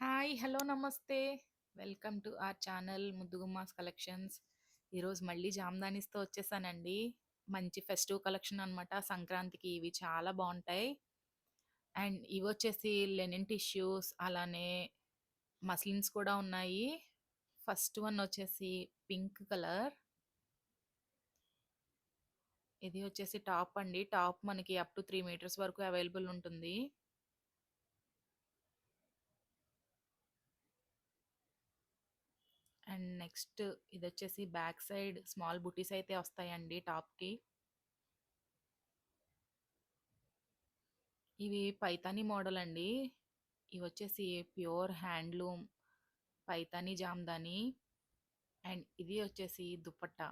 Hi! Hello! నమస్తే. Welcome to our channel Muddugummas collections. ఈరోజు మళ్ళీ జామదానీస్‌తో వచ్చేసానండి. మంచి ఫెస్టివ్ కలెక్షన్ అనమాట. సంక్రాంతికి ఇవి చాలా బావుంటాయి. అండ్ ఇవొచ్చేసి లెనిన్ టిష్యూస్ అలానే మస్లిన్స్ కూడా ఉన్నాయి. ఫస్ట్ వన్ వచ్చేసి పింక్ కలర్. ఇది వచ్చేసి టాప్ అండి. టాప్ మనకి అప్ టు 3 మీటర్స్ వరకు అవైలబుల్ ఉంటుంది. అండ్ నెక్స్ట్ ఇదొచ్చేసి బ్యాక్ సైడ్ స్మాల్ బుటీస్ అయితే వస్తాయండి టాప్‌కి. ఇవి పైతానీ మోడల్ అండి. ఇవొచ్చేసి pure handloom Paithani Jamdani. And ఇది వచ్చేసి దుపట్టా.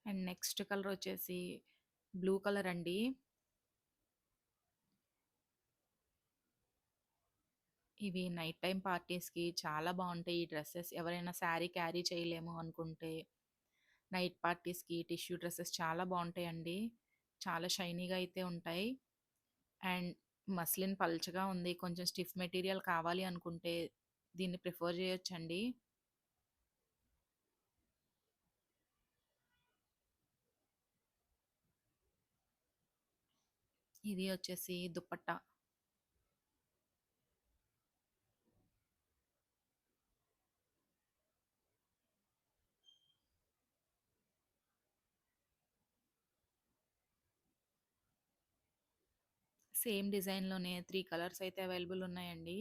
అండ్ నెక్స్ట్ కలర్ వచ్చేసి బ్లూ కలర్ అండి. ఇవి నైట్ టైమ్ పార్టీస్‌కి చాలా బావుంటాయి ఈ డ్రెసెస్. ఎవరైనా శారీ క్యారీ చేయలేము అనుకుంటే, నైట్ పార్టీస్‌కి టిష్యూ డ్రెసెస్ చాలా బావుంటాయండి. చాలా షైనీగా అయితే ఉంటాయి. అండ్ మస్లిన్ పల్చగా ఉంది. కొంచెం స్టిఫ్ మెటీరియల్ కావాలి అనుకుంటే దీన్ని ప్రిఫర్ చేయొచ్చండి. ఇది వచ్చేసి దుపట్టా. సేమ్ డిజైన్‌లోనే 3 కలర్స్ అయితే అవైలబుల్ ఉన్నాయండి.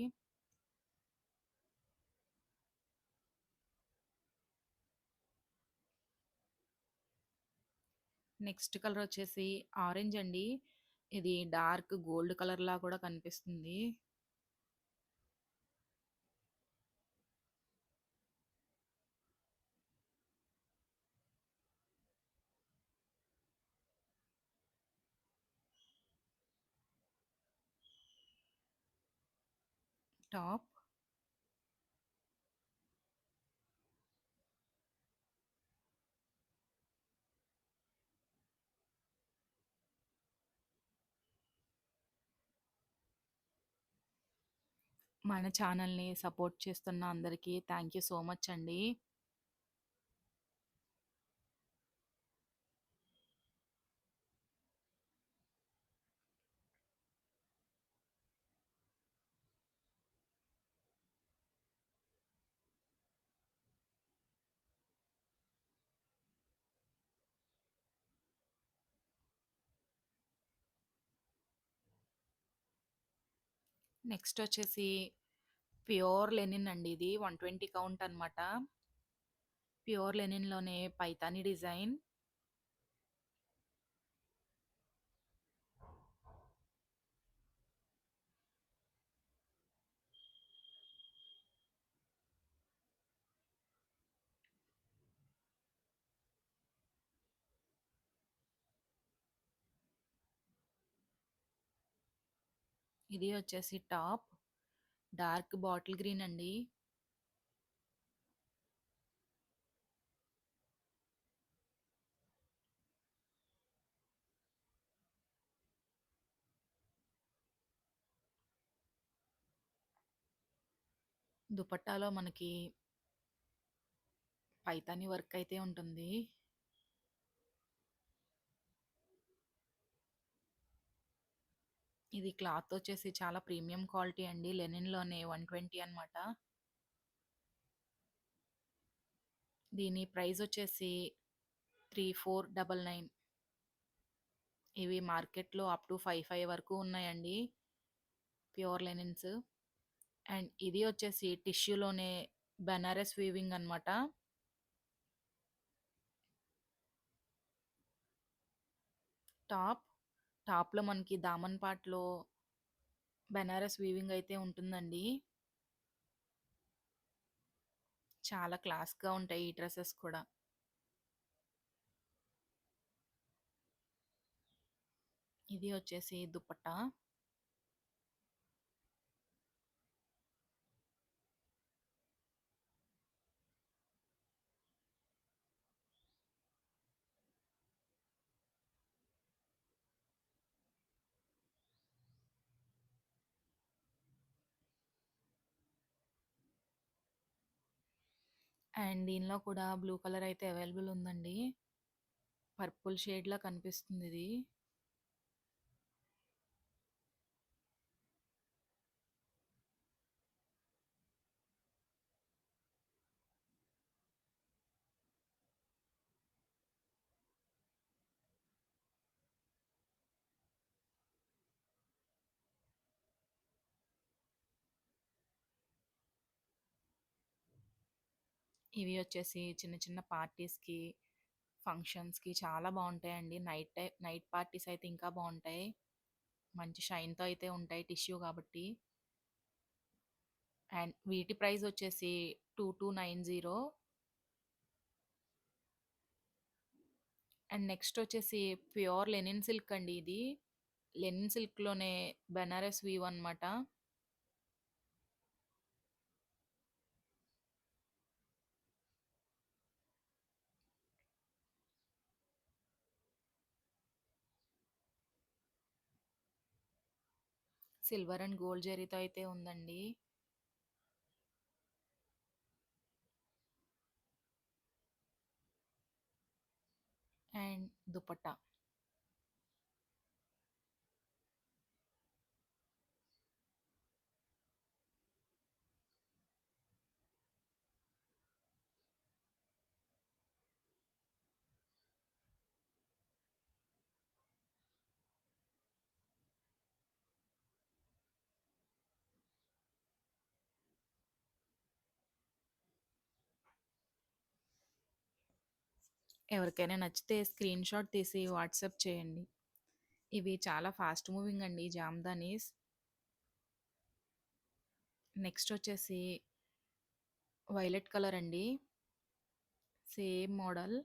నెక్స్ట్ కలర్ వచ్చేసి ఆరెంజ్ అండి. ఇది డార్క్ గోల్డ్ కలర్‌లా కూడా కనిపిస్తుంది. టాప్. మన ఛానల్‌ని సపోర్ట్ చేస్తున్న అందరికీ థాంక్ యూ సో మచ్ అండి. నెక్స్ట్ వచ్చేసి ప్యూర్ లెనిన్ అండి ఇది. 120 కౌంట్ అనమాట. ప్యూర్ లెనిన్‌లోనే పైతాని డిజైన్. ఇది వచ్చేసి టాప్. డార్క్ బాటిల్ గ్రీన్ అండి. దుపట్టాలో మనకి పైతాని వర్క్ అయితే ఉంటుంది. ఇది క్లాత్ వచ్చేసి చాలా ప్రీమియం క్వాలిటీ అండి. లెనిన్‌లోనే 120 అనమాట. దీని ప్రైస్ వచ్చేసి 3499. ఇవి మార్కెట్‌లో అప్ టు 55 వరకు ఉన్నాయండి. Pure linens. అండ్ ఇది వచ్చేసి టిష్యూలోనే బెనారస్ వీవింగ్ అనమాట. టాప్. టాప్‌లో మనకి దామన్ పార్ట్‌లో బెనారస్ వీవింగ్ అయితే ఉంటుందండి. చాలా క్లాస్‌గా ఉంటాయి ఈ డ్రెసెస్ కూడా. ఇది వచ్చేసి దుపట్టా. అండ్ దీనిలో కూడా బ్లూ కలర్ అయితే అవైలబుల్ ఉందండి. పర్పుల్ షేడ్‌లా కనిపిస్తుందిది. ఇవి వచ్చేసి చిన్న చిన్న పార్టీస్‌కి, ఫంక్షన్స్‌కి చాలా బావుంటాయండి. నైట్ పార్టీస్ అయితే ఇంకా బావుంటాయి. మంచి షైన్‌తో అయితే ఉంటాయి టిష్యూ కాబట్టి. అండ్ వీటి ప్రైస్ వచ్చేసి 2290. అండ్ నెక్స్ట్ వచ్చేసి ప్యూర్ లెనిన్ సిల్క్ అండి ఇది. లెనిన్ సిల్క్‌లోనే బెనారస్ వీవ్ అనమాట. సిల్వర్ అండ్ గోల్డ్ జరీతో అయితే ఉందండి. అండ్ దుపట్టా. ఎవరికైనా నచ్చితే స్క్రీన్‌షాట్ తీసి వాట్సాప్ చేయండి. ఇవి చాలా ఫాస్ట్ మూవింగ్ అండి జామ్దానీస్. నెక్స్ట్ వచ్చేసి వైలెట్ కలర్ అండి. Same model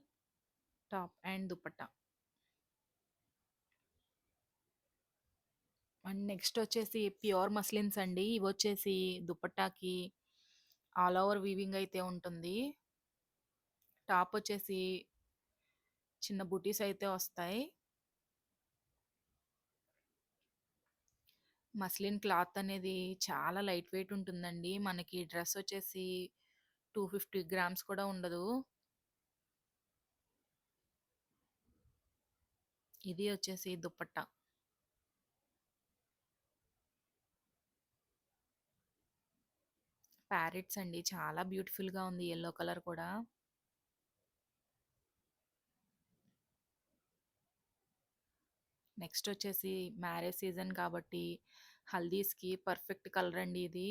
top and dupatta. And next వచ్చేసి ప్యూర్ మస్లిన్స్ అండి. ఇవొచ్చేసి దుపట్టాకి ఆల్ ఓవర్ వీవింగ్ అయితే ఉంటుంది. టాప్ వచ్చేసి చిన్న బుటీస్ అయితే వస్తాయి. మస్లిన్ క్లాత్ అనేది చాలా లైట్ వెయిట్ ఉంటుందండి. మనకి డ్రెస్ వచ్చేసి 250 గ్రామ్స్ కూడా ఉండదు. ఇది వచ్చేసి దుపట్టా. ప్యారెట్స్ అండి. చాలా బ్యూటిఫుల్‌గా ఉంది యెల్లో కలర్ కూడా. నెక్స్ట్ వచ్చేసి మ్యారేజ్ సీజన్ కాబట్టి హల్దీస్‌కి పర్ఫెక్ట్ కలర్ అండి ఇది.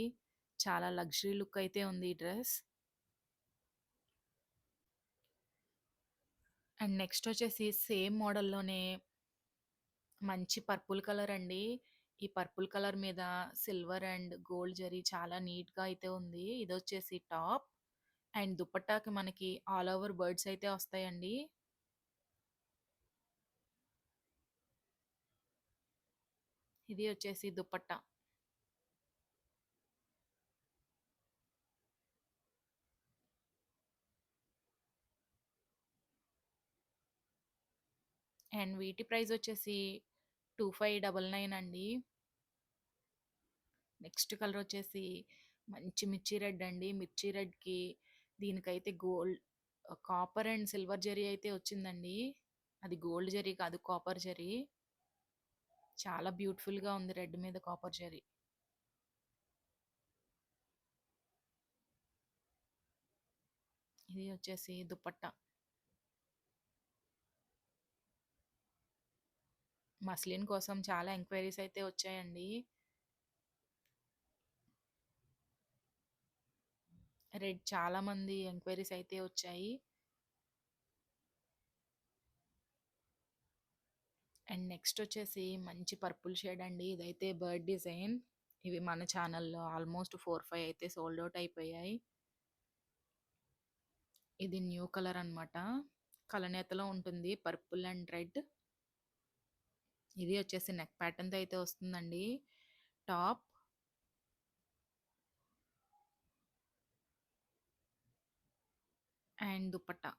చాలా లగ్జరీ లుక్ అయితే ఉంది ఈ డ్రెస్. అండ్ నెక్స్ట్ వచ్చేసి సేమ్ మోడల్‌లోనే మంచి పర్పుల్ కలర్ అండి. ఈ పర్పుల్ కలర్ మీద సిల్వర్ అండ్ గోల్డ్ జరీ చాలా నీట్‌గా అయితే ఉంది. ఇదొచ్చేసి టాప్. అండ్ దుపట్టాకి మనకి ఆల్ ఓవర్ బర్డ్స్ అయితే వస్తాయండి. ఇది వచ్చేసి దుపట్టా. అండ్ వీటి ప్రైస్ వచ్చేసి 2599 అండి. నెక్స్ట్ కలర్ వచ్చేసి మంచి మిర్చి రెడ్ అండి. మిర్చి రెడ్‌కి దీనికైతే కాపర్ అండ్ సిల్వర్ జరీ అయితే వచ్చిందండి. అది గోల్డ్ జరీ కాదు కాపర్ జరీ. చాలా బ్యూటిఫుల్‌గా ఉంది రెడ్ మీద కాపర్ జరీ. ఇది వచ్చేసి దుపట్టా. మస్లిన్ కోసం చాలా ఎంక్వైరీస్ అయితే వచ్చాయండి. రెడ్ చాలా మంది ఎంక్వైరీస్ అయితే వచ్చాయి. అండ్ నెక్స్ట్ వచ్చేసి మంచి పర్పుల్ షేడ్ అండి. ఇదైతే బర్డ్ డిజైన్. ఇవి మన ఛానల్‌లో ఆల్మోస్ట్ 4, 5 అయితే సోల్డ్ ఔట్ అయిపోయాయి. ఇది న్యూ కలర్ అన్నమాట. కలనేతలో ఉంటుంది పర్పుల్ అండ్ రెడ్. ఇది వచ్చేసి నెక్ ప్యాటర్న్‌తో అయితే వస్తుందండి. Top and dupatta.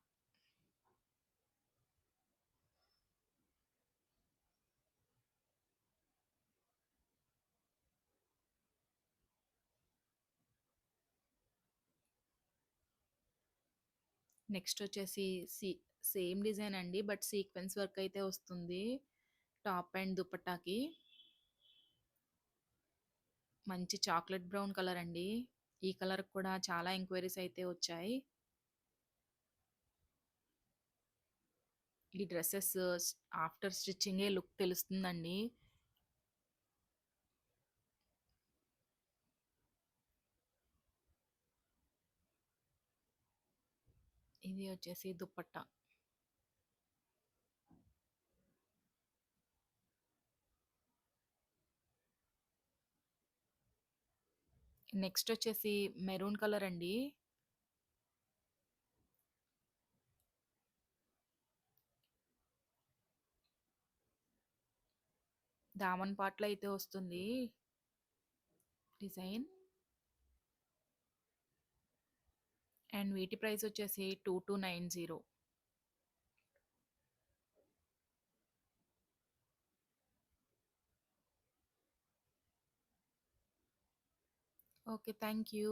నెక్స్ట్ వచ్చేసి సీ సేమ్ డిజైన్ అండి. బట్ సీక్వెన్స్ వర్క్ అయితే వస్తుంది. టాప్ అండ్ దుపట్టాకి. మంచి చాక్లెట్ బ్రౌన్ కలర్ అండి. ఈ కలర్ కూడా చాలా ఎంక్వైరీస్ అయితే వచ్చాయి. ఈ డ్రెసెస్ ఆఫ్టర్ స్టిచ్చింగే లుక్ తెలుస్తుందండి. ఇది వచ్చేసి దుపట్టా. నెక్స్ట్ వచ్చేసి మెరూన్ కలర్ అండి. దామన్ పార్ట్‌లో అయితే వస్తుంది డిజైన్. అండ్ వీటి ప్రైస్ వచ్చేసి 2290. ఓకే. Thank you.